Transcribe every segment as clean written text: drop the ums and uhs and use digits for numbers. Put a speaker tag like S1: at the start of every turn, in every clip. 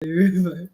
S1: All right.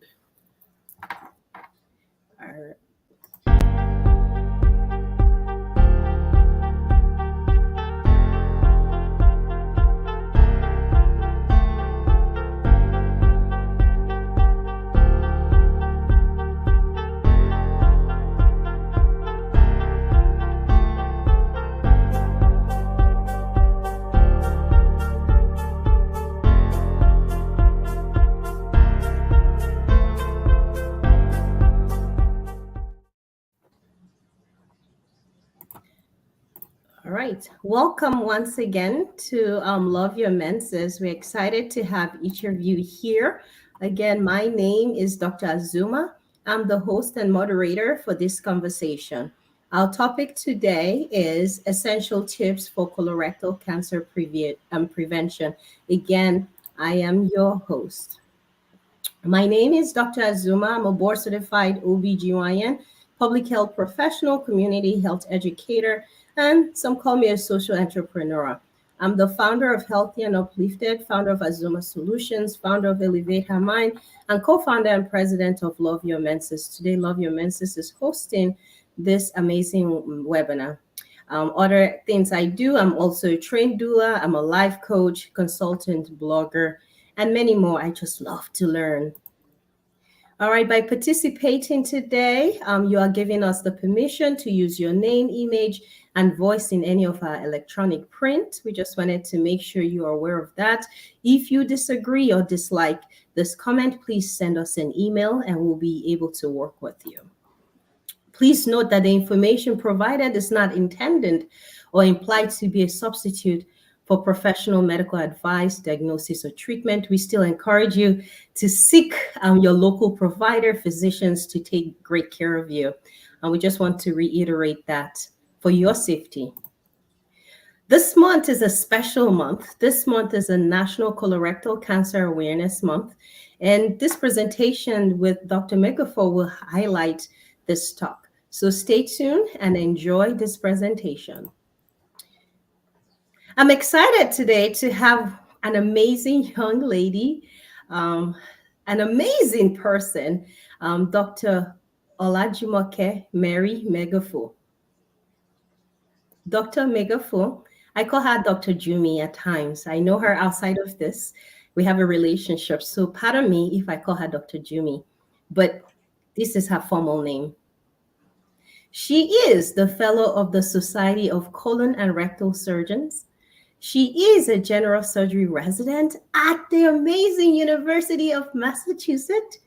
S1: All right. Welcome once again to Love Your Menses. We're excited to have each of you here. Again, my name is Dr. Azuma. I'm the host and moderator for this conversation. Our topic today is essential tips for colorectal cancer prevention. Again, I am your host. My name is Dr. Azuma. I'm a board certified OBGYN, public health professional, community health educator, and some call me a social entrepreneur. I'm the founder of Healthy and Uplifted, founder of Azuma Solutions, founder of Elevate Her Mind, and co-founder and president of Love Your Menses. Today, Love Your Menses is hosting this amazing webinar. Other things I do, I'm also a trained doula, I'm a life coach, consultant, blogger, and many more. I just love to learn. All right, by participating today, you are giving us the permission to use your name, image, and voice in any of our electronic print. We just wanted to make sure you are aware of that. If you disagree or dislike this comment, please send us an email and we'll be able to work with you. Please note that the information provided is not intended or implied to be a substitute for professional medical advice, diagnosis, or treatment. We still encourage you to seek your local provider, physicians to take great care of you. And we just want to reiterate that for your safety. This month is a special month. This month is a National Colorectal Cancer Awareness Month. And this presentation with Dr. Megafu will highlight this talk. So stay tuned and enjoy this presentation. I'm excited today to have an amazing young lady, an amazing person, Dr. Olajumoke Megafu. Dr. Megafu, I call her Dr. Jumi at times. I know her outside of this. We have a relationship. So pardon me if I call her Dr. Jumi, but this is her formal name. She is the fellow of the Society of Colon and Rectal Surgeons. She is a general surgery resident at the amazing University of Massachusetts.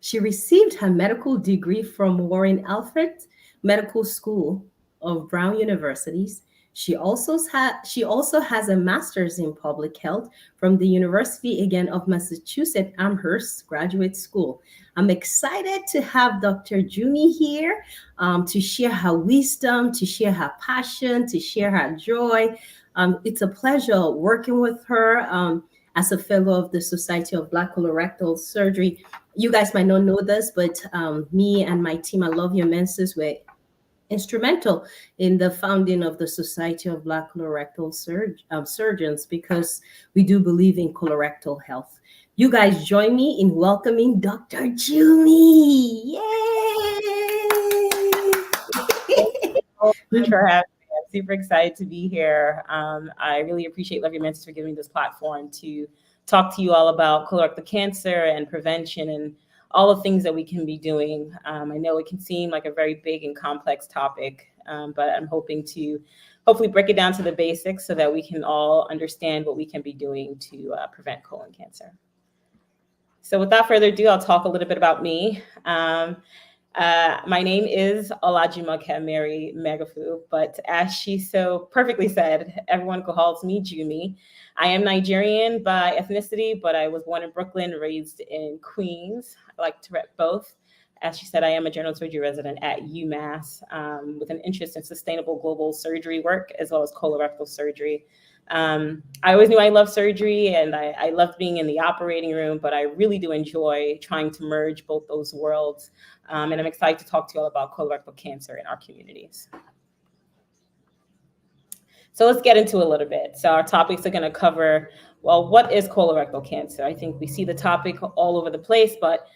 S1: She received her medical degree from Warren Alfred Medical School of Brown Universities. She also has a master's in public health from the University again of Massachusetts Amherst Graduate School. I'm excited to have Dr. Jumi here to share her wisdom, to share her passion, to share her joy. It's a pleasure working with her as a fellow of the Society of Black Colorectal Surgery. You guys might not know this, but me and my team at Love Your Menses were instrumental in the founding of the Society of Black Colorectal Surgeons because we do believe in colorectal health. You guys join me in welcoming Dr. Jumi. Yay!
S2: Thanks for having me. I'm super excited to be here. I really appreciate Love Your Menses for giving me this platform to talk to you all about colorectal cancer and prevention and all the things that we can be doing. I know it can seem like a very big and complex topic, but I'm hoping to hopefully break it down to the basics so that we can all understand what we can be doing to prevent colon cancer. So without further ado, I'll talk a little bit about me. My name is Olajumoke Megafu, but as she so perfectly said, everyone calls me Jumi. I am Nigerian by ethnicity, but I was born in Brooklyn, raised in Queens. I like to rep both. As she said, I am a general surgery resident at UMass with an interest in sustainable global surgery work as well as colorectal surgery. I always knew I loved surgery and I loved being in the operating room, but I really do enjoy trying to merge both those worlds. And I'm excited to talk to you all about colorectal cancer in our communities. So let's get into a little bit. So our topics are going to cover Well, what is colorectal cancer? I think we see the topic all over the place, but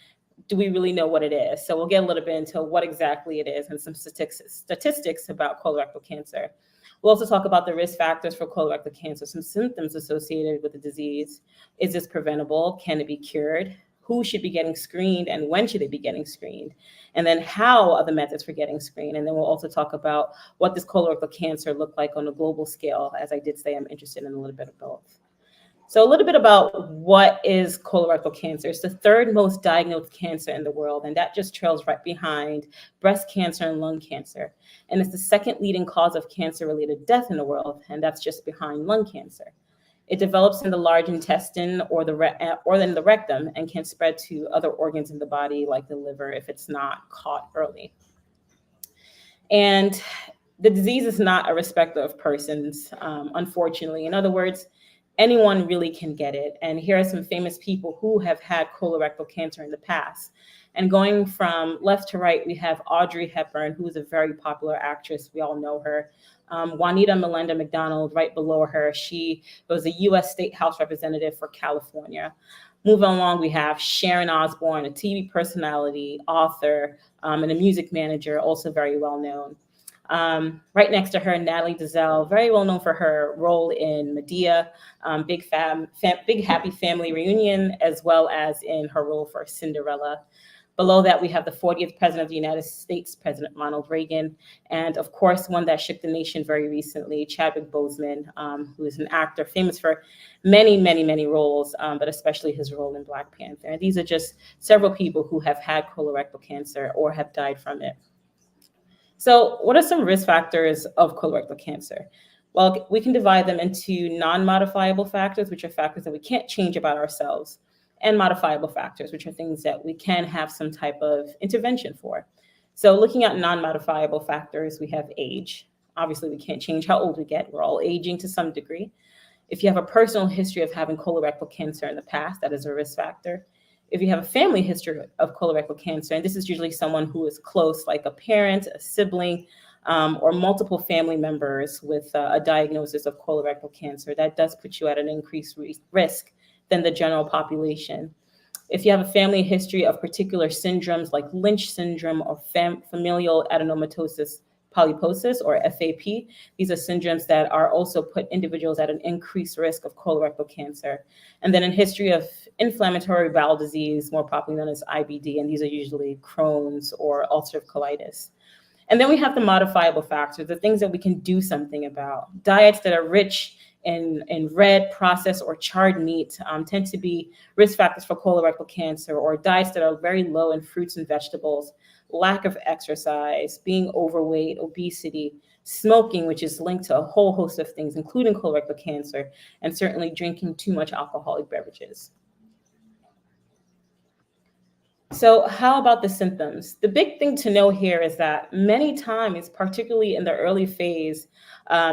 S2: do we really know what it is? So we'll get a little bit into what exactly it is and some statistics about colorectal cancer. We'll also talk about the risk factors for colorectal cancer, some symptoms associated with the disease. Is this preventable? Can it be cured? Who should be getting screened and when should they be getting screened? And then how are the methods for getting screened? And then we'll also talk about what does colorectal cancer look like on a global scale. As I did say, I'm interested in a little bit of both. So a little bit about what is colorectal cancer. It's the third most diagnosed cancer in the world, and that just trails right behind breast cancer and lung cancer. And it's the second leading cause of cancer-related death in the world, and that's just behind lung cancer. It develops in the large intestine or in the rectum and can spread to other organs in the body, like the liver, if it's not caught early. And the disease is not a respecter of persons, unfortunately. In other words, anyone really can get it. And here are some famous people who have had colorectal cancer in the past. And going from left to right, we have Audrey Hepburn, who is a very popular actress. We all know her. Juanita Melinda McDonald, right below her. She was a U.S. State House representative for California. Moving along, we have Sharon Osbourne, a TV personality, author, and a music manager, also very well known. Right next to her, Natalie Desselle, very well known for her role in Medea, Big Happy Family Reunion, as well as in her role for Cinderella. Below that, we have the 40th President of the United States, President Ronald Reagan, and of course, one that shook the nation very recently, Chadwick Boseman, who is an actor famous for many, many, many roles, but especially his role in Black Panther. And these are just several people who have had colorectal cancer or have died from it. So what are some risk factors of colorectal cancer? Well, we can divide them into non-modifiable factors, which are factors that we can't change about ourselves, and modifiable factors, which are things that we can have some type of intervention for. So looking at non-modifiable factors, we have age. Obviously, we can't change how old we get. We're all aging to some degree. If you have a personal history of having colorectal cancer in the past, that is a risk factor. If you have a family history of colorectal cancer, and this is usually someone who is close, like a parent, a sibling, or multiple family members with a diagnosis of colorectal cancer, that does put you at an increased risk than the general population. If you have a family history of particular syndromes like Lynch syndrome or familial adenomatosis polyposis, or FAP. These are syndromes that are also put individuals at an increased risk of colorectal cancer. And then a history of inflammatory bowel disease, more popularly known as IBD, and these are usually Crohn's or ulcerative colitis. And then we have the modifiable factors, the things that we can do something about. Diets that are rich in red, processed, or charred meat tend to be risk factors for colorectal cancer, or diets that are very low in fruits and vegetables, lack of exercise, being overweight, obesity, smoking, which is linked to a whole host of things, including colorectal cancer, and certainly drinking too much alcoholic beverages. So how about the symptoms? The big thing to know here is that many times, particularly in the early phase,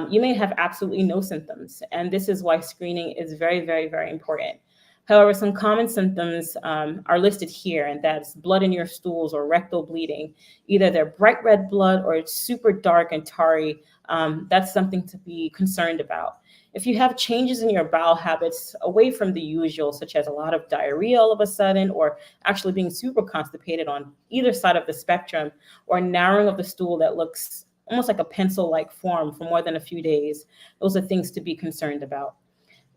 S2: you may have absolutely no symptoms. And this is why screening is very, very, very important. However, some common symptoms are listed here, and that's blood in your stools or rectal bleeding. Either they're bright red blood or it's super dark and tarry. That's something to be concerned about. If you have changes in your bowel habits away from the usual, such as a lot of diarrhea all of a sudden, or actually being super constipated on either side of the spectrum, or narrowing of the stool that looks almost like a pencil-like form for more than a few days, those are things to be concerned about.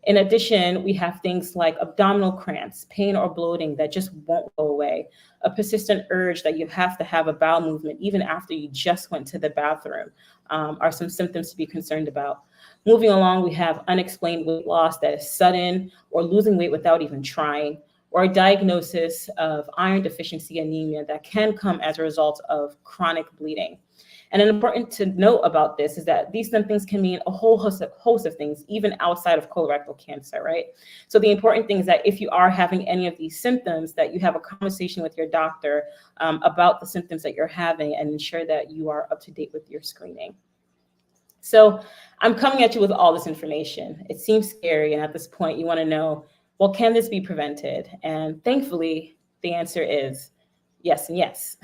S2: In addition, we have things like abdominal cramps, pain or bloating that just won't go away, a persistent urge that you have to have a bowel movement even after you just went to the bathroom, are some symptoms to be concerned about. Moving along, we have unexplained weight loss that is sudden, or losing weight without even trying, or a diagnosis of iron deficiency anemia that can come as a result of chronic bleeding. And an important to note about this is that these symptoms can mean a whole host of things, even outside of colorectal cancer, right? So the important thing is that if you are having any of these symptoms, that you have a conversation with your doctor about the symptoms that you're having, and ensure that you are up to date with your screening. So I'm coming at you with all this information. It seems scary, and at this point you want to know, well, can this be prevented? And thankfully, the answer is yes and yes.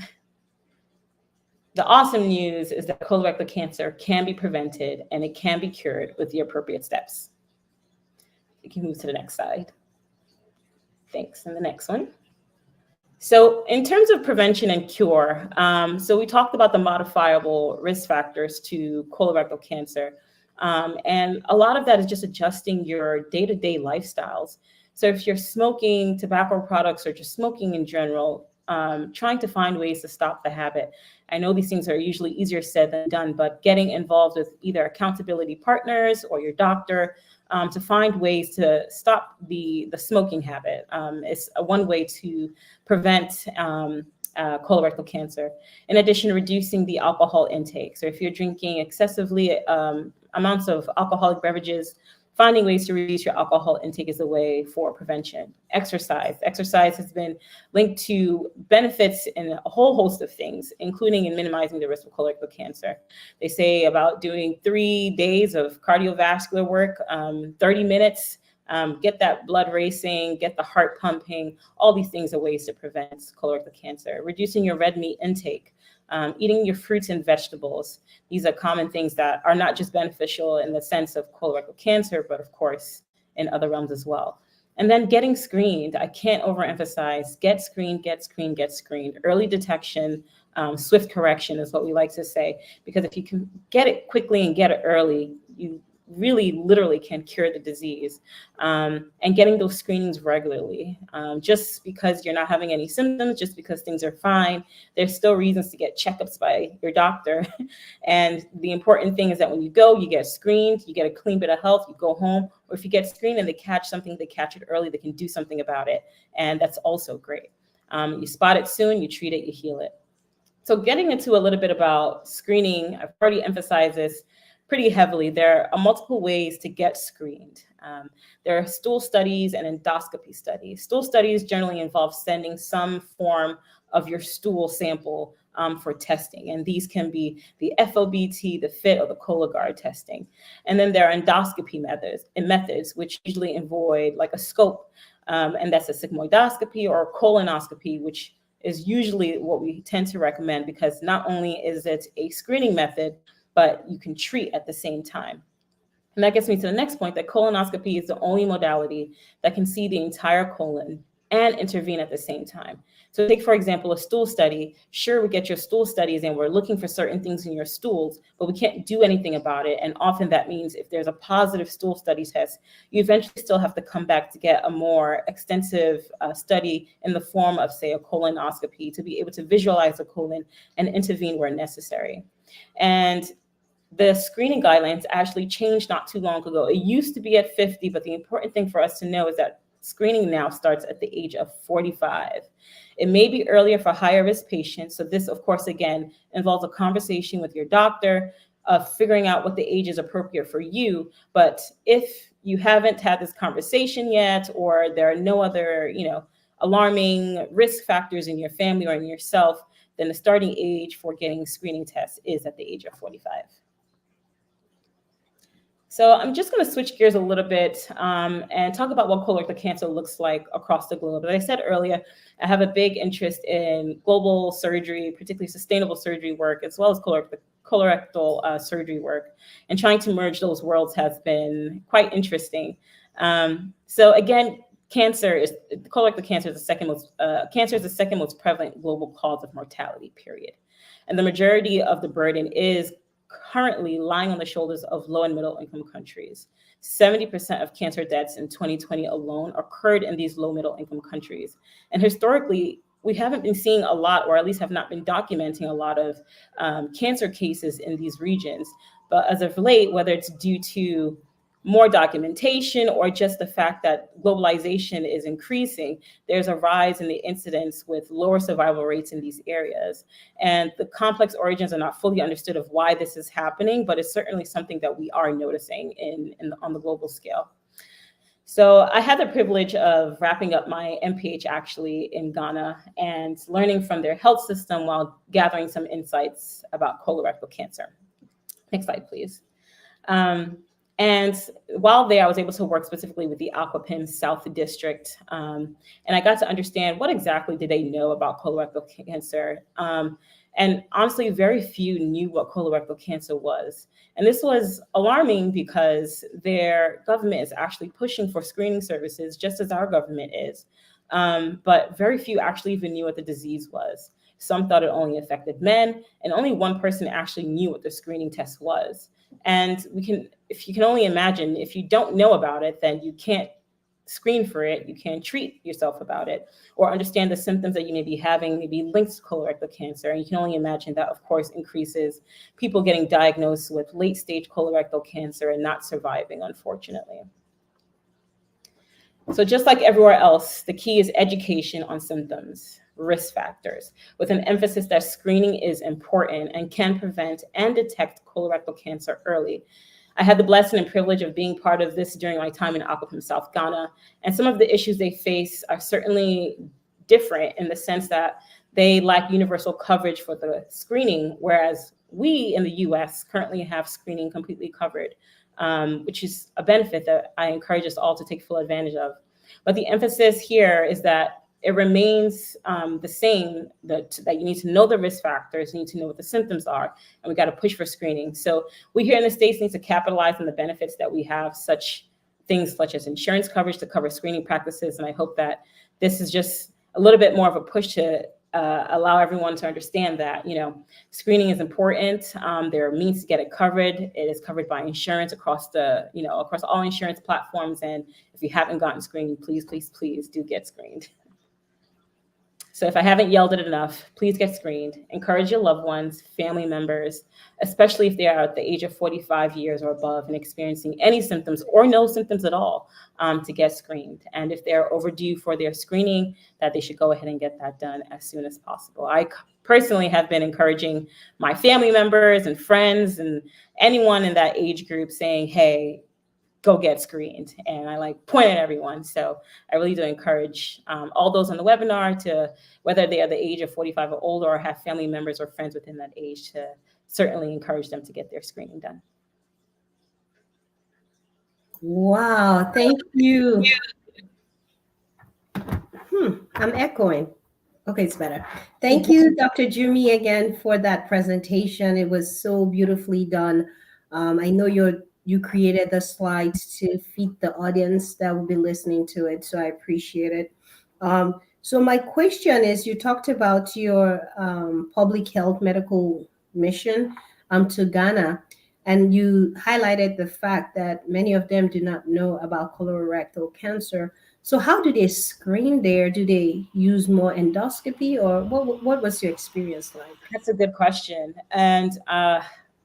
S2: The awesome news is that colorectal cancer can be prevented and it can be cured with the appropriate steps. You can move to the next slide. Thanks. And the next one. So in terms of prevention and cure, so we talked about the modifiable risk factors to colorectal cancer. And a lot of that is just adjusting your day-to-day lifestyles. So if you're smoking tobacco products or just smoking in general, trying to find ways to stop the habit. I know these things are usually easier said than done, but getting involved with either accountability partners or your doctor to find ways to stop the smoking habit. It's one way to prevent colorectal cancer. In addition, reducing the alcohol intake. So if you're drinking excessively amounts of alcoholic beverages, finding ways to reduce your alcohol intake is a way for prevention. Exercise. Exercise has been linked to benefits in a whole host of things, including in minimizing the risk of colorectal cancer. They say about doing 3 days of cardiovascular work, 30 minutes, get that blood racing, get the heart pumping. All these things are ways to prevent colorectal cancer. Reducing your red meat intake. Eating your fruits and vegetables. These are common things that are not just beneficial in the sense of colorectal cancer, but of course in other realms as well. And then getting screened. I can't overemphasize, get screened, get screened, get screened. Early detection, swift correction is what we like to say, because if you can get it quickly and get it early, you really literally can cure the disease. And getting those screenings regularly. Just because you're not having any symptoms, just because things are fine, there's still reasons to get checkups by your doctor. And the important thing is that when you go, you get screened, you get a clean bit of health, you go home, or if you get screened and they catch something, they catch it early, they can do something about it. And that's also great. You spot it soon, you treat it, you heal it. So getting into a little bit about screening, I've already emphasized this pretty heavily. There are multiple ways to get screened. There are stool studies and endoscopy studies. Stool studies generally involve sending some form of your stool sample for testing. And these can be the FOBT, the FIT, or the Cologuard testing. And then there are endoscopy methods, which usually avoid like a scope. And that's a sigmoidoscopy or a colonoscopy, which is usually what we tend to recommend, because not only is it a screening method, but you can treat at the same time. And that gets me to the next point, that colonoscopy is the only modality that can see the entire colon and intervene at the same time. So take, for example, a stool study. Sure, we get your stool studies and we're looking for certain things in your stools, but we can't do anything about it. And often that means if there's a positive stool study test, you eventually still have to come back to get a more extensive study in the form of, say, a colonoscopy to be able to visualize the colon and intervene where necessary. And the screening guidelines actually changed not too long ago. It used to be at 50, but the important thing for us to know is that screening now starts at the age of 45. It may be earlier for higher risk patients. So this, of course, again, involves a conversation with your doctor of figuring out what the age is appropriate for you. But if you haven't had this conversation yet, or there are no other, alarming risk factors in your family or in yourself, then the starting age for getting screening tests is at the age of 45. So I'm just going to switch gears a little bit and talk about what colorectal cancer looks like across the globe. As I said earlier, I have a big interest in global surgery, particularly sustainable surgery work, as well as colorectal surgery work. And trying to merge those worlds has been quite interesting. So again, colorectal cancer is the second most prevalent global cause of mortality, period. And the majority of the burden is currently lying on the shoulders of low and middle income countries. 70% of cancer deaths in 2020 alone occurred in these low middle income countries. And historically, we haven't been seeing a lot, or at least have not been documenting a lot of cancer cases in these regions. But as of late, whether it's due to more documentation or just the fact that globalization is increasing, there's a rise in the incidence with lower survival rates in these areas. And the complex origins are not fully understood of why this is happening, but it's certainly something that we are noticing on the global scale. So I had the privilege of wrapping up my MPH actually in Ghana and learning from their health system while gathering some insights about colorectal cancer. Next slide, please. And while there, I was able to work specifically with the Aquapim South District. And I got to understand what exactly did they know about colorectal cancer. And honestly, very few knew what colorectal cancer was. And this was alarming because their government is actually pushing for screening services, just as our government is. But very few actually even knew what the disease was. Some thought it only affected men, and only one person actually knew what the screening test was. And if you can only imagine, if you don't know about it, then you can't screen for it, you can't treat yourself about it, or understand the symptoms that you may be having may be linked to colorectal cancer. And you can only imagine that, of course, increases people getting diagnosed with late stage colorectal cancer and not surviving, unfortunately. So just like everywhere else, the key is education on symptoms, risk factors, with an emphasis that screening is important and can prevent and detect colorectal cancer early. I had the blessing and privilege of being part of this during my time in Aquapim, South Ghana. And some of the issues they face are certainly different in the sense that they lack universal coverage for the screening, whereas we in the US currently have screening completely covered, which is a benefit that I encourage us all to take full advantage of. But the emphasis here is that it remains the same, that you need to know the risk factors, you need to know what the symptoms are, and we got to push for screening. So we here in the States need to capitalize on the benefits that we have, such things such as insurance coverage to cover screening practices. And I hope that this is just a little bit more of a push to allow everyone to understand that, screening is important. There are means to get it covered. It is covered by insurance across across all insurance platforms. And if you haven't gotten screened, please, please, please do get screened. So if I haven't yelled it enough, please get screened. Encourage your loved ones, family members, especially if they are at the age of 45 years or above and experiencing any symptoms or no symptoms at all, to get screened. And if they're overdue for their screening, that they should go ahead and get that done as soon as possible. I personally have been encouraging my family members and friends and anyone in that age group saying, hey, go get screened. And I point at everyone. So I really do encourage all those on the webinar to, whether they are the age of 45 or older or have family members or friends within that age, to certainly encourage them to get their screening done.
S1: Wow, thank you. I'm echoing. Okay, it's better. Thank you, Dr. Jumi, again for that presentation. It was so beautifully done. I know you created the slides to feed the audience that will be listening to it, so I appreciate it. So my question is, you talked about your public health medical mission to Ghana, and you highlighted the fact that many of them do not know about colorectal cancer. So how do they screen there? Do they use more endoscopy, or what was your experience like?
S2: That's a good question. And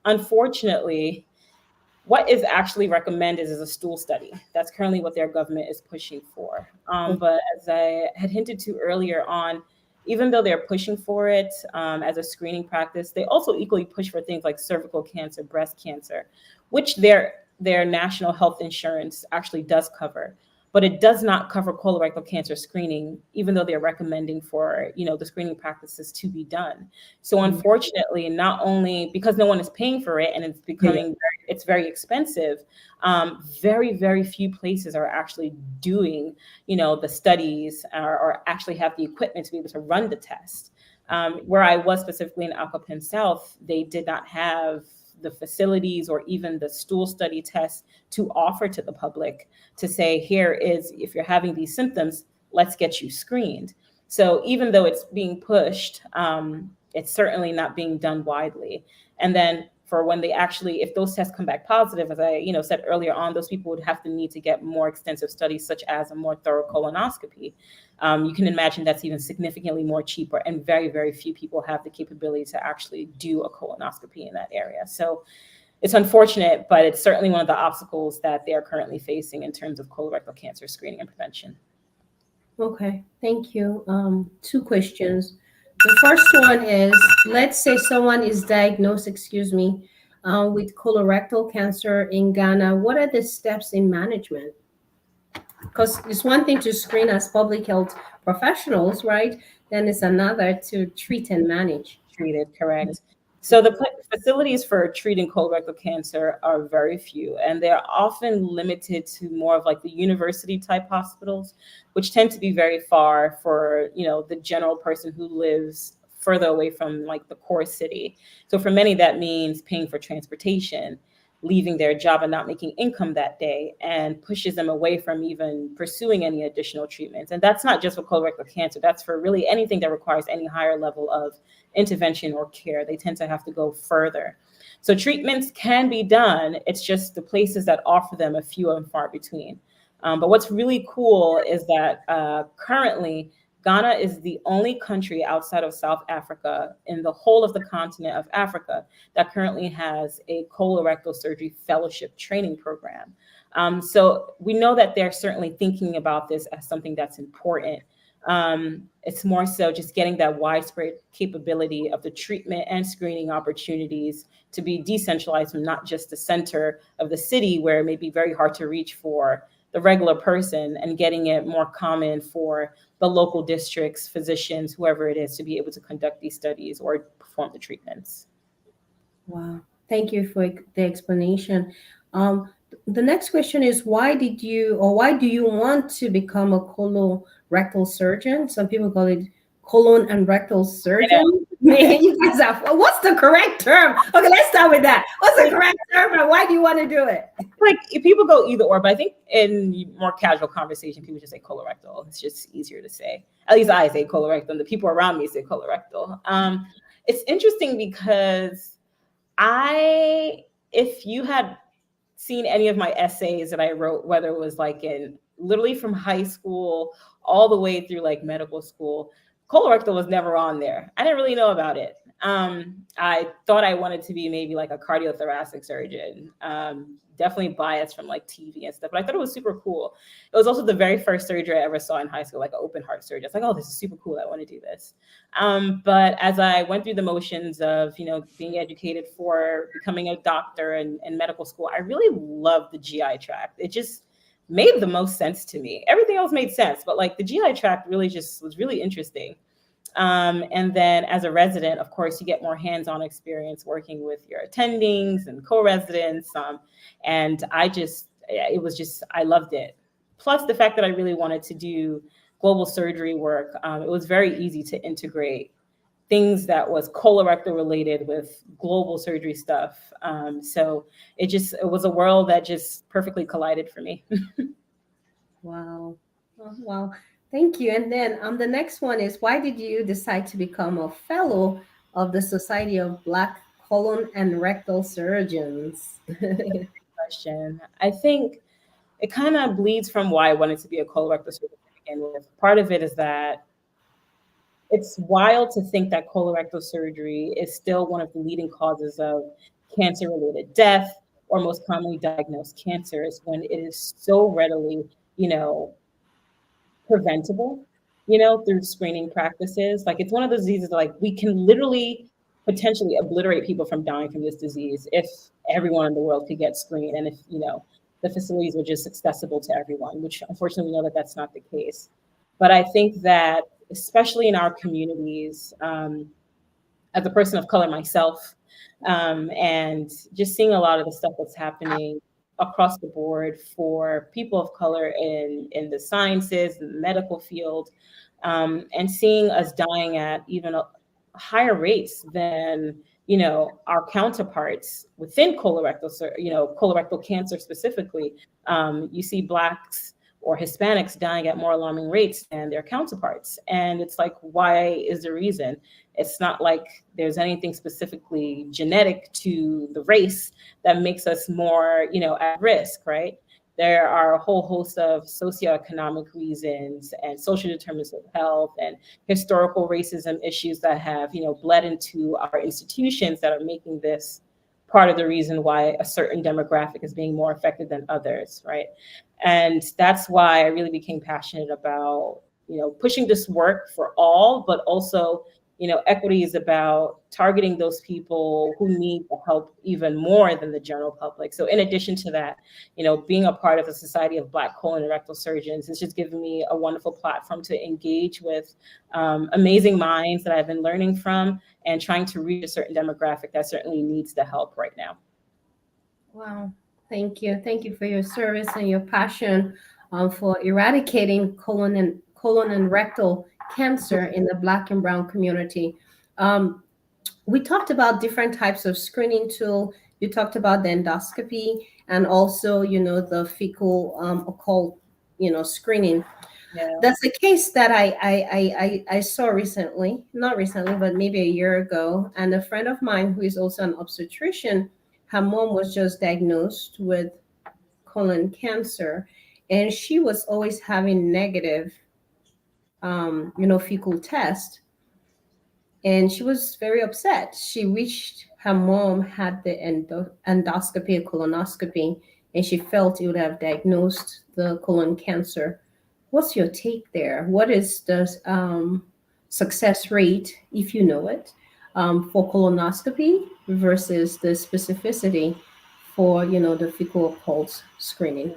S2: unfortunately, what is actually recommended is a stool study. That's currently what their government is pushing for. But as I had hinted to earlier on, even though they're pushing for it as a screening practice, they also equally push for things like cervical cancer, breast cancer, which their national health insurance actually does cover. But it does not cover colorectal cancer screening, even though they're recommending for, the screening practices to be done. So unfortunately, not only because no one is paying for it and it's becoming, it's very expensive, very, very few places are actually doing, the studies or actually have the equipment to be able to run the test. Where I was specifically in Aquapim South, they did not have the facilities or even the stool study tests to offer to the public to say, here is, if you're having these symptoms, let's get you screened. So even though it's being pushed, it's certainly not being done widely. And then for when they actually, if those tests come back positive, as I said earlier on, those people would have to need to get more extensive studies, such as a more thorough colonoscopy. You can imagine that's even significantly more cheaper, and very, very few people have the capability to actually do a colonoscopy in that area. So it's unfortunate, but it's certainly one of the obstacles that they are currently facing in terms of colorectal cancer screening and prevention.
S1: Okay, thank you. 2 questions. The first one is, let's say someone is diagnosed, with colorectal cancer in Ghana. What are the steps in management? Because it's one thing to screen as public health professionals, right? Then it's another to treat and manage.
S2: Treated, correct. So the facilities for treating colorectal cancer are very few, and they're often limited to more of like the university type hospitals, which tend to be very far for, the general person who lives further away from like the core city. So for many, that means paying for transportation, leaving their job and not making income that day, and pushes them away from even pursuing any additional treatments. And that's not just for colorectal cancer, that's for really anything that requires any higher level of intervention or care. They tend to have to go further. So treatments can be done. It's just the places that offer them are few and far between. But what's really cool is that currently Ghana is the only country outside of South Africa in the whole of the continent of Africa that currently has a colorectal surgery fellowship training program. So we know that they're certainly thinking about this as something that's important. It's more so just getting that widespread capability of the treatment and screening opportunities to be decentralized from not just the center of the city, where it may be very hard to reach for the regular person, and getting it more common for the local districts, physicians, whoever it is, to be able to conduct these studies or perform the treatments.
S1: Wow. Thank you for the explanation. The next question is, why do you want to become a colorectal surgeon? Some people call it colon and rectal surgeon. You guys are, what's the correct term? Okay, let's start with that. What's the correct term, and why do you want to do it?
S2: Like, if people go either or, but I think in more casual conversation, people just say colorectal. It's just easier to say. At least I say colorectal, and the people around me say colorectal. It's interesting because if you had seen any of my essays that I wrote, whether it was like in literally from high school all the way through like medical school, colorectal was never on there. I didn't really know about it. I thought I wanted to be maybe like a cardiothoracic surgeon. Definitely biased from like TV and stuff, but I thought it was super cool. It was also the very first surgery I ever saw in high school, like an open heart surgery. I was like, oh, this is super cool. I want to do this. But as I went through the motions of, being educated for becoming a doctor and medical school, I really loved the GI tract. It just made the most sense to me. Everything else made sense, but like the GI tract really just was really interesting. And then as a resident, of course, you get more hands-on experience working with your attendings and co-residents. And I loved it. Plus the fact that I really wanted to do global surgery work. It was very easy to integrate things that was colorectal related with global surgery stuff. So it was a world that just perfectly collided for me.
S1: Wow. Oh, wow. Thank you. And then the next one is, why did you decide to become a fellow of the Society of Black Colon and Rectal Surgeons?
S2: Question. I think it kind of bleeds from why I wanted to be a colorectal surgeon to begin with. Part of it is that it's wild to think that colorectal surgery is still one of the leading causes of cancer-related death or most commonly diagnosed cancers, when it is so readily, preventable, through screening practices. Like, it's one of those diseases that, like, we can literally potentially obliterate people from dying from this disease if everyone in the world could get screened, and if, the facilities were just accessible to everyone, which unfortunately we know that that's not the case. But I think that, especially in our communities, as a person of color myself, and just seeing a lot of the stuff that's happening across the board for people of color in the sciences, the medical field, and seeing us dying at even higher rates than our counterparts within colorectal cancer specifically. You see Blacks or Hispanics dying at more alarming rates than their counterparts. And it's like, why is the reason? It's not like there's anything specifically genetic to the race that makes us more, at risk, right? There are a whole host of socioeconomic reasons and social determinants of health and historical racism issues that have, bled into our institutions that are making this part of the reason why a certain demographic is being more affected than others, right? And that's why I really became passionate about, pushing this work for all, but also, equity is about targeting those people who need the help even more than the general public. So in addition to that, being a part of the Society of Black Colon and Rectal Surgeons has just given me a wonderful platform to engage with amazing minds that I've been learning from, and trying to reach a certain demographic that certainly needs the help right now.
S1: Wow. Thank you. Thank you for your service and your passion for eradicating colon and rectal cancer in the Black and Brown community. Um, we talked about different types of screening tool. You talked about the endoscopy and also, the fecal occult, screening.
S2: Yeah.
S1: That's a case that I saw recently, not recently, but maybe a year ago. And a friend of mine who is also an obstetrician, her mom was just diagnosed with colon cancer, and she was always having negative, fecal test. And she was very upset. She wished her mom had the endoscopy, colonoscopy, and she felt it would have diagnosed the colon cancer. What's your take there? What is the success rate, if you know it, for colonoscopy versus the specificity for the fecal occult screening?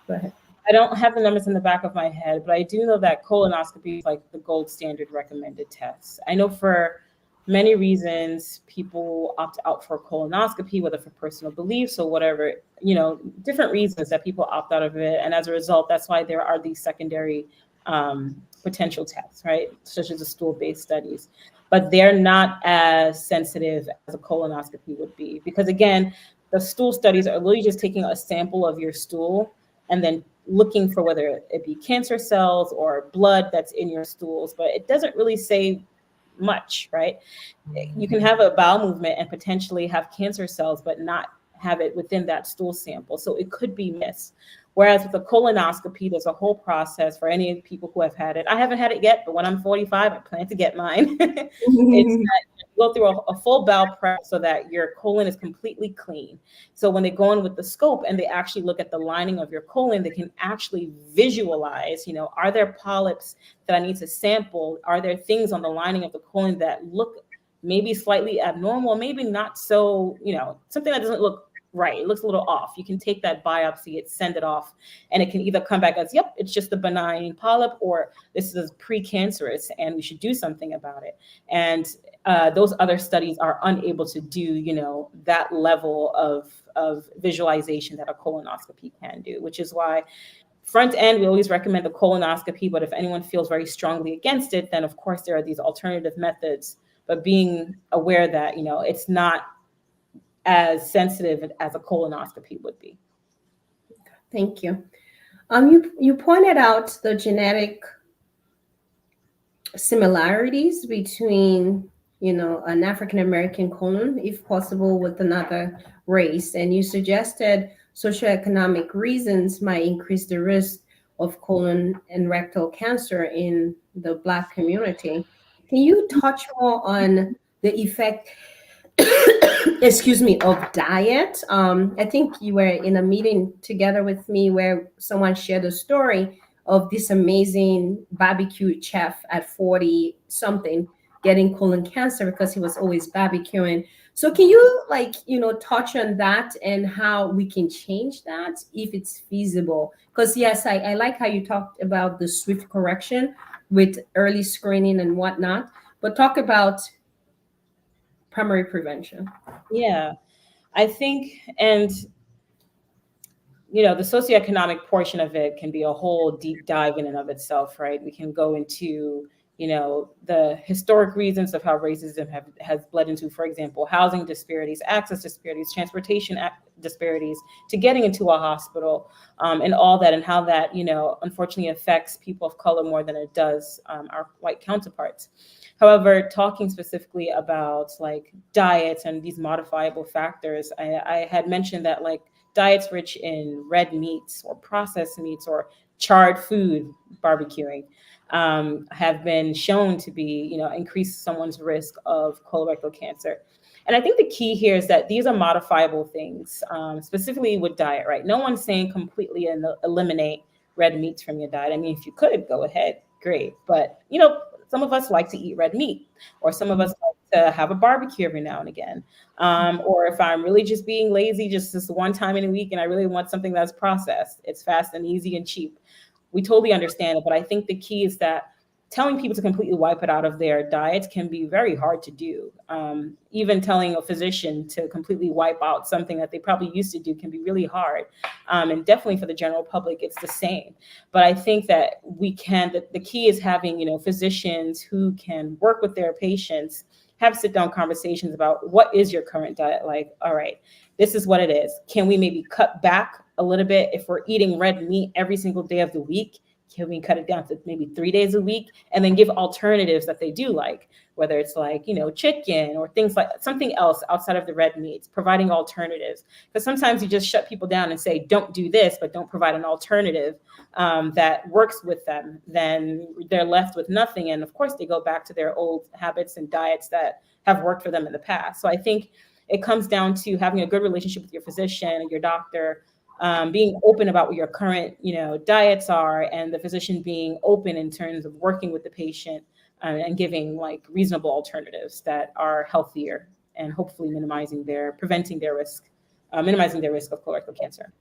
S1: Go ahead.
S2: I don't have the numbers in the back of my head, but I do know that colonoscopy is like the gold standard recommended test. I know for many reasons people opt out for colonoscopy, whether for personal beliefs or whatever, different reasons that people opt out of it. And as a result, that's why there are these secondary potential tests, right? Such as the stool-based studies. But they're not as sensitive as a colonoscopy would be. Because again, the stool studies are literally just taking a sample of your stool and then looking for whether it be cancer cells or blood that's in your stools, but it doesn't really say much, right? You can have a bowel movement and potentially have cancer cells, but not have it within that stool sample. So it could be missed. Whereas with a colonoscopy, there's a whole process for any people who have had it. I haven't had it yet, but when I'm 45, I plan to get mine. It's that you go through a full bowel prep so that your colon is completely clean. So when they go in with the scope and they actually look at the lining of your colon, they can actually visualize, are there polyps that I need to sample? Are there things on the lining of the colon that look maybe slightly abnormal, maybe not so, something that doesn't look right. It looks a little off. You can take that biopsy, send it off, and it can either come back as, yep, it's just a benign polyp, or this is precancerous and we should do something about it. And those other studies are unable to do, that level of visualization that a colonoscopy can do, which is why front end, we always recommend the colonoscopy, but if anyone feels very strongly against it, then of course there are these alternative methods, but being aware that, it's not as sensitive as a colonoscopy would be.
S1: Thank you. You pointed out the genetic similarities between, an African American colon, if possible, with another race, and you suggested socioeconomic reasons might increase the risk of colon and rectal cancer in the Black community. Can you touch more on the effect excuse me, of diet? I think you were in a meeting together with me where someone shared a story of this amazing barbecue chef at 40 something getting colon cancer because he was always barbecuing. So can you touch on that and how we can change that if it's feasible? Because yes, I like how you talked about the swift correction with early screening and whatnot, but talk about primary prevention.
S2: Yeah, I think, and the socioeconomic portion of it can be a whole deep dive in and of itself, right? We can go into, the historic reasons of how racism has bled into, for example, housing disparities, access disparities, transportation disparities to getting into a hospital, and all that, and how that, unfortunately affects people of color more than it does our white counterparts. However, talking specifically about like diets and these modifiable factors, I had mentioned that like diets rich in red meats or processed meats or charred food, barbecuing, have been shown to be, increase someone's risk of colorectal cancer. And I think the key here is that these are modifiable things, specifically with diet, right? No one's saying completely eliminate red meats from your diet. I mean, if you could, go ahead, great. But, some of us like to eat red meat, or some of us like to have a barbecue every now and again. Or if I'm really just being lazy, just this one time in a week, and I really want something that's processed, it's fast and easy and cheap. We totally understand it. But I think the key is that telling people to completely wipe it out of their diets can be very hard to do. Even telling a physician to completely wipe out something that they probably used to do can be really hard. And definitely for the general public, it's the same. But I think that the key is having, physicians who can work with their patients, have sit-down conversations about what is your current diet like? All right, this is what it is. Can we maybe cut back a little bit? If we're eating red meat every single day of the week, can we cut it down to maybe 3 days a week, and then give alternatives that they do like, whether it's like, chicken or things like something else outside of the red meats, providing alternatives. Because sometimes you just shut people down and say, don't do this, but don't provide an alternative that works with them. Then they're left with nothing. And of course, they go back to their old habits and diets that have worked for them in the past. So I think it comes down to having a good relationship with your physician and your doctor, being open about what your current, diets are, and the physician being open in terms of working with the patient and giving like reasonable alternatives that are healthier and hopefully minimizing their risk of colorectal cancer.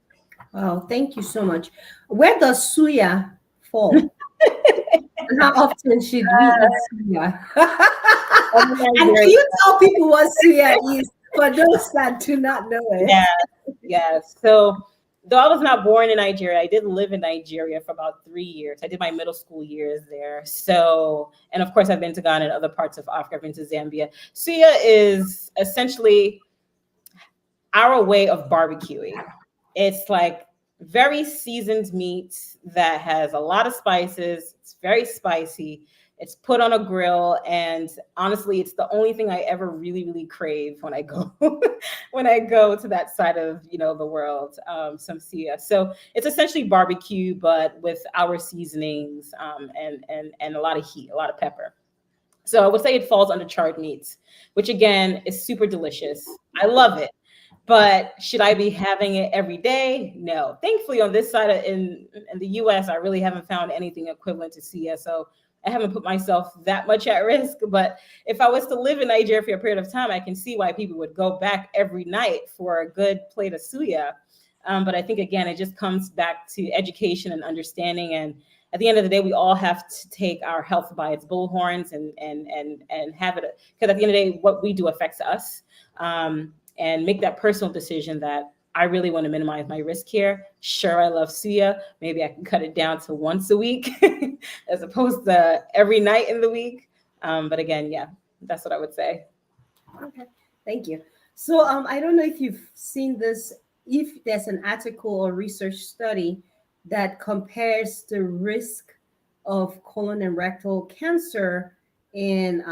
S1: Wow, thank you so much. Where does suya fall? And how often should we eat suya? And can you tell people what suya is for those that do not know it?
S2: Yes. So though I was not born in Nigeria, I did live in Nigeria for about 3 years. I did my middle school years there. So, and of course, I've been to Ghana and other parts of Africa. I've been to Zambia. Suya is essentially our way of barbecuing. It's like very seasoned meat that has a lot of spices. It's very spicy. It's put on a grill, and honestly, it's the only thing I ever really, really crave when I go to that side of the world. Some suya. So it's essentially barbecue, but with our seasonings and a lot of heat, a lot of pepper. So I would say it falls under charred meats, which again is super delicious. I love it. But should I be having it every day? No. Thankfully, on this side in the US, I really haven't found anything equivalent to suya. So I haven't put myself that much at risk. But if I was to live in Nigeria for a period of time, I can see why people would go back every night for a good plate of suya. But I think, again, it just comes back to education and understanding. And at the end of the day, we all have to take our health by its bullhorns and have it, because at the end of the day, what we do affects us. And make that personal decision that I really want to minimize my risk here. Sure, I love suya. Maybe I can cut it down to once a week as opposed to every night in the week. But again, yeah, that's what I would say.
S1: Okay, thank you. So I don't know if you've seen this, if there's an article or research study that compares the risk of colon and rectal cancer in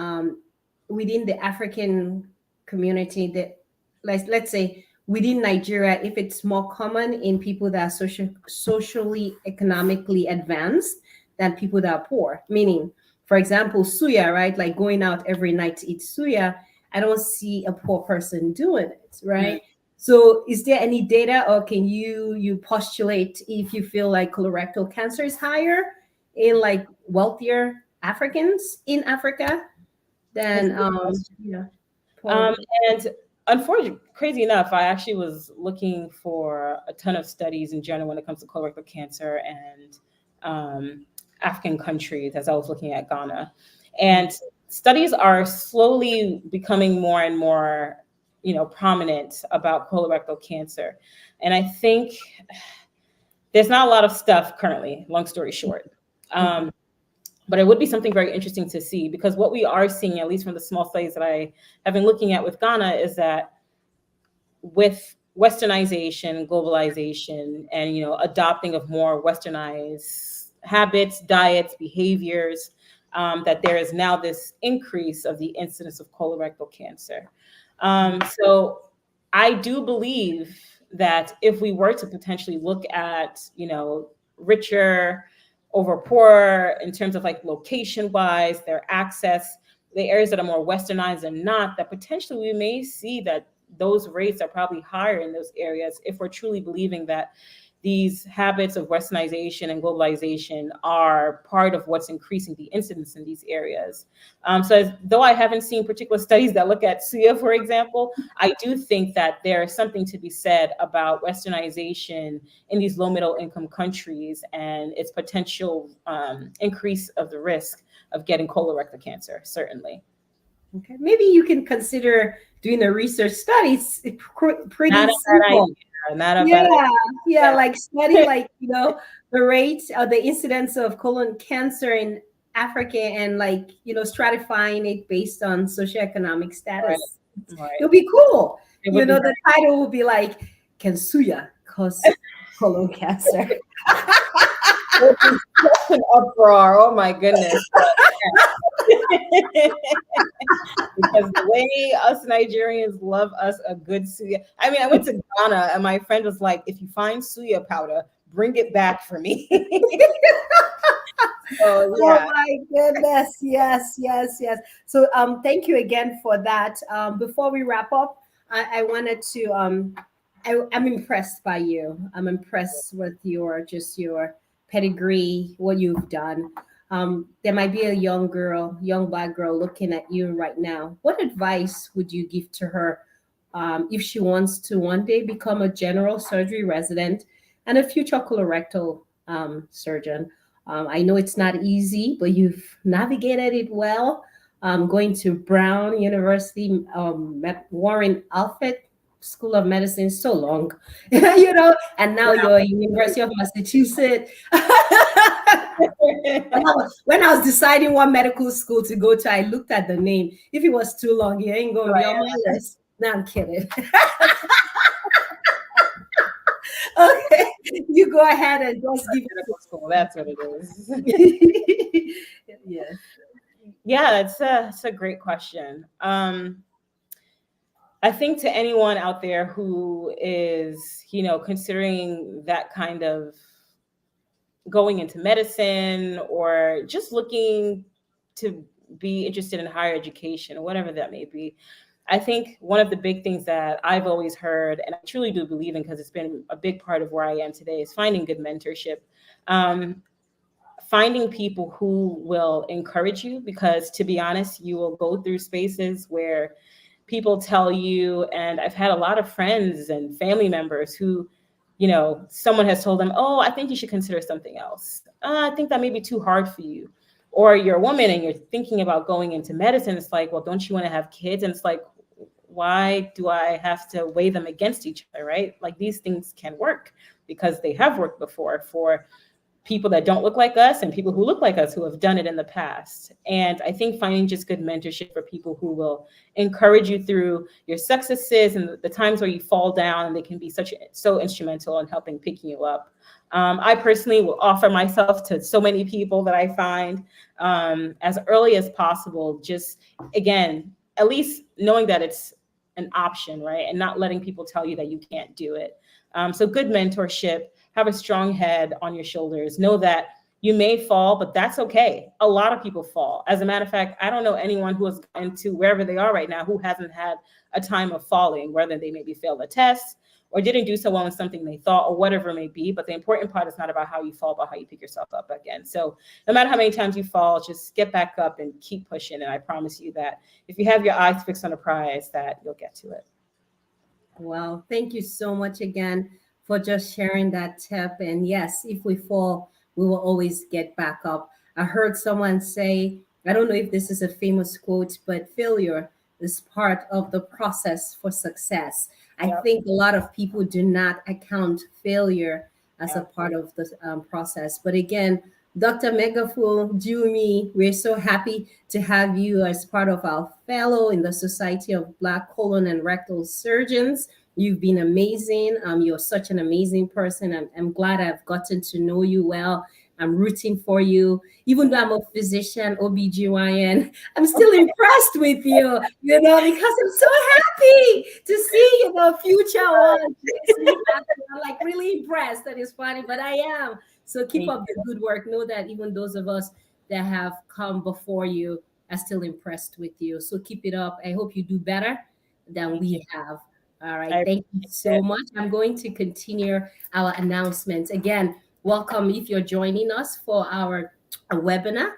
S1: within the African community, that let's say within Nigeria, if it's more common in people that are socially, economically advanced than people that are poor. Meaning, for example, suya, right? Like going out every night to eat suya, I don't see a poor person doing it, right? Mm-hmm. So is there any data, or can you postulate if you feel like colorectal cancer is higher in like wealthier Africans in Africa than
S2: and unfortunately, crazy enough, I actually was looking for a ton of studies in general when it comes to colorectal cancer and African countries as I was looking at Ghana. And studies are slowly becoming more and more, prominent about colorectal cancer. And I think there's not a lot of stuff currently, long story short. But it would be something very interesting to see, because what we are seeing, at least from the small studies that I have been looking at with Ghana, is that with westernization, globalization, and adopting of more westernized habits, diets, behaviors, that there is now this increase of the incidence of colorectal cancer. So I do believe that if we were to potentially look at, richer over poor in terms of like location wise, their access, the areas that are more westernized and not, that potentially we may see that those rates are probably higher in those areas if we're truly believing that these habits of westernization and globalization are part of what's increasing the incidence in these areas. So though I haven't seen particular studies that look at suya, for example, I do think that there is something to be said about westernization in these low middle income countries and its potential increase of the risk of getting colorectal cancer, certainly.
S1: Okay, maybe you can consider doing a research study. It's pretty
S2: Not a bad
S1: simple.
S2: idea. Not a bad
S1: Yeah, yeah,
S2: idea.
S1: like study like, the rate or the incidence of colon cancer in Africa and like, stratifying it based on socioeconomic
S2: Right,
S1: status.
S2: right.
S1: It'll be cool.
S2: It would be
S1: The title will be like, Can Suya Cause Colon Cancer?
S2: such an uproar. Oh my goodness. Because the way us Nigerians love us a good suya. I mean, I went to Ghana and my friend was like, if you find suya powder, bring it back for me. So
S1: Oh
S2: yeah.
S1: my goodness. Yes, yes, yes. So thank you again for that. Before we wrap up, I wanted to I'm impressed by you. I'm impressed with your pedigree, what you've done. There might be a young black girl looking at you right now. What advice would you give to her if she wants to one day become a general surgery resident and a future colorectal surgeon? I know it's not easy, but you've navigated it well. Going to Brown University, Warren Alfred School of Medicine, so long, and now you're at University of Massachusetts. When I was deciding what medical school to go to, I looked at the name. If it was too long, you ain't going to be on my list. No, I'm kidding. Okay, you go ahead and just give
S2: Medical school. That's what it is.
S1: Yes.
S2: Yeah, it's a great question. I think to anyone out there who is, considering that kind of going into medicine or just looking to be interested in higher education or whatever that may be, I think one of the big things that I've always heard, and I truly do believe in because it's been a big part of where I am today, is finding good mentorship. Finding people who will encourage you, because to be honest, you will go through spaces where people tell you, and I've had a lot of friends and family members who, someone has told them, oh, I think you should consider something else. I think that may be too hard for you. Or you're a woman and you're thinking about going into medicine. It's like, well, don't you want to have kids? And it's like, why do I have to weigh them against each other, right? Like these things can work because they have worked before for people that don't look like us and people who look like us who have done it in the past. And I think finding just good mentorship for people who will encourage you through your successes and the times where you fall down, and they can be so instrumental in helping picking you up. I personally will offer myself to so many people that I find as early as possible, just again, at least knowing that it's an option, right? And not letting people tell you that you can't do it. So good mentorship, have a strong head on your shoulders. Know that you may fall, but that's okay. A lot of people fall. As a matter of fact, I don't know anyone who has gotten to wherever they are right now who hasn't had a time of falling, whether they maybe failed a test or didn't do so well in something they thought or whatever it may be. But the important part is not about how you fall, but how you pick yourself up again. So no matter how many times you fall, just get back up and keep pushing. And I promise you that if you have your eyes fixed on a prize, that you'll get to it.
S1: Well, thank you so much again for just sharing that tip. And yes, if we fall, we will always get back up. I heard someone say, I don't know if this is a famous quote, but failure is part of the process for success. I think a lot of people do not account failure as a part of the process. But again, Dr. Megafu, Jumi, we're so happy to have you as part of our fellow in the Society of Black Colon and Rectal Surgeons. You've been amazing. You're such an amazing person. I'm glad I've gotten to know you well. I'm rooting for you. Even though I'm a physician, OBGYN, I'm still impressed with you, because I'm so happy to see, future one. Makes me happy. I'm like really impressed. That is funny, but I am. So keep up the good work. Know that even those of us that have come before you are still impressed with you. So keep it up. I hope you do better than we have. All right. Thank you so much. I'm going to continue our announcements. Again, welcome if you're joining us for our webinar.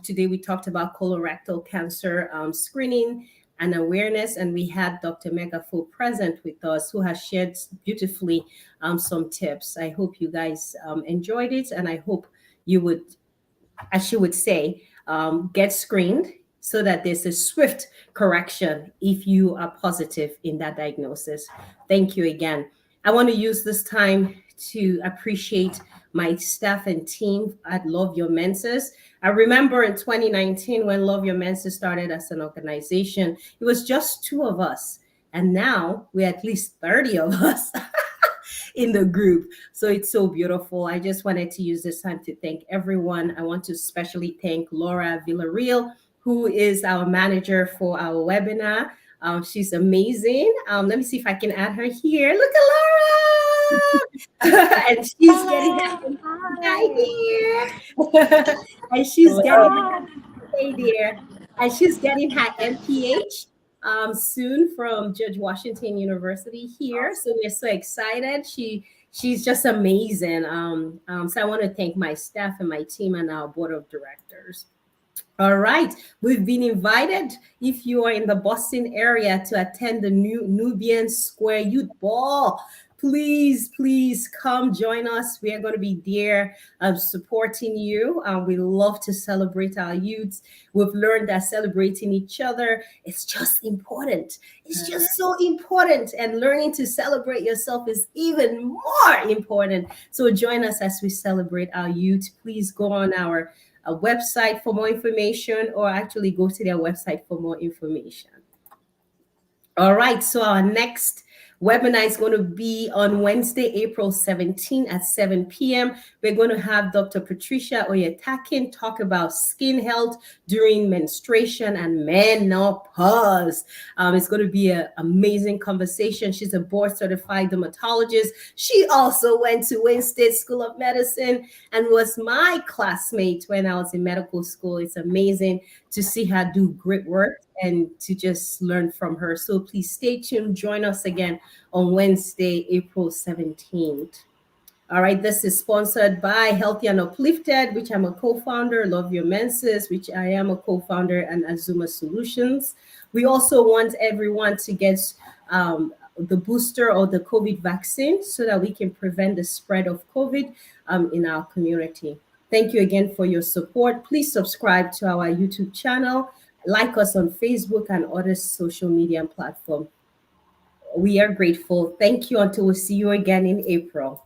S1: Today we talked about colorectal cancer screening and awareness, and we had Dr. Megafu present with us, who has shared beautifully some tips. I hope you guys enjoyed it, and I hope you would, as she would say, get screened so that there's a swift correction if you are positive in that diagnosis. Thank you again. I want to use this time to appreciate my staff and team at Love Your Menses. I remember in 2019 when Love Your Menses started as an organization, it was just two of us. And now we're at least 30 of us in the group. So it's so beautiful. I just wanted to use this time to thank everyone. I want to especially thank Laura Villarreal, who is our manager for our webinar. She's amazing. Let me see if I can add her here. Look at Laura. And she's getting hi here. And she's getting hey dear. And she's getting her MPH soon from George Washington University here. So we're so excited. She's just amazing. So I want to thank my staff and my team and our board of directors. All right, we've been invited, if you are in the Boston area, to attend the new Nubian Square Youth Ball. Please come join us. We are going to be there supporting you. We love to celebrate our youths. We've learned that celebrating each other is just important. It's just so important. And learning to celebrate yourself is even more important. So join us as we celebrate our youth. Please go on our website for more information, or actually go to their website for more information. All right, so our next webinar is going to be on Wednesday, April 17 at 7 p.m. We're going to have Dr. Patricia Oyetakin talk about skin health during menstruation and menopause. It's going to be an amazing conversation. She's a board-certified dermatologist. She also went to Wayne State School of Medicine and was my classmate when I was in medical school. It's amazing to see her do great work and to just learn from her. So please stay tuned. Join us again on Wednesday, April 17th. All right, this is sponsored by Healthy and Uplifted, which I'm a co-founder, Love Your Menses, which I am a co-founder, and Azuma Solutions. We also want everyone to get the booster or the COVID vaccine so that we can prevent the spread of COVID in our community. Thank you again for your support. Please subscribe to our YouTube channel, like us on Facebook and other social media platforms. We are grateful. Thank you until we see you again in April.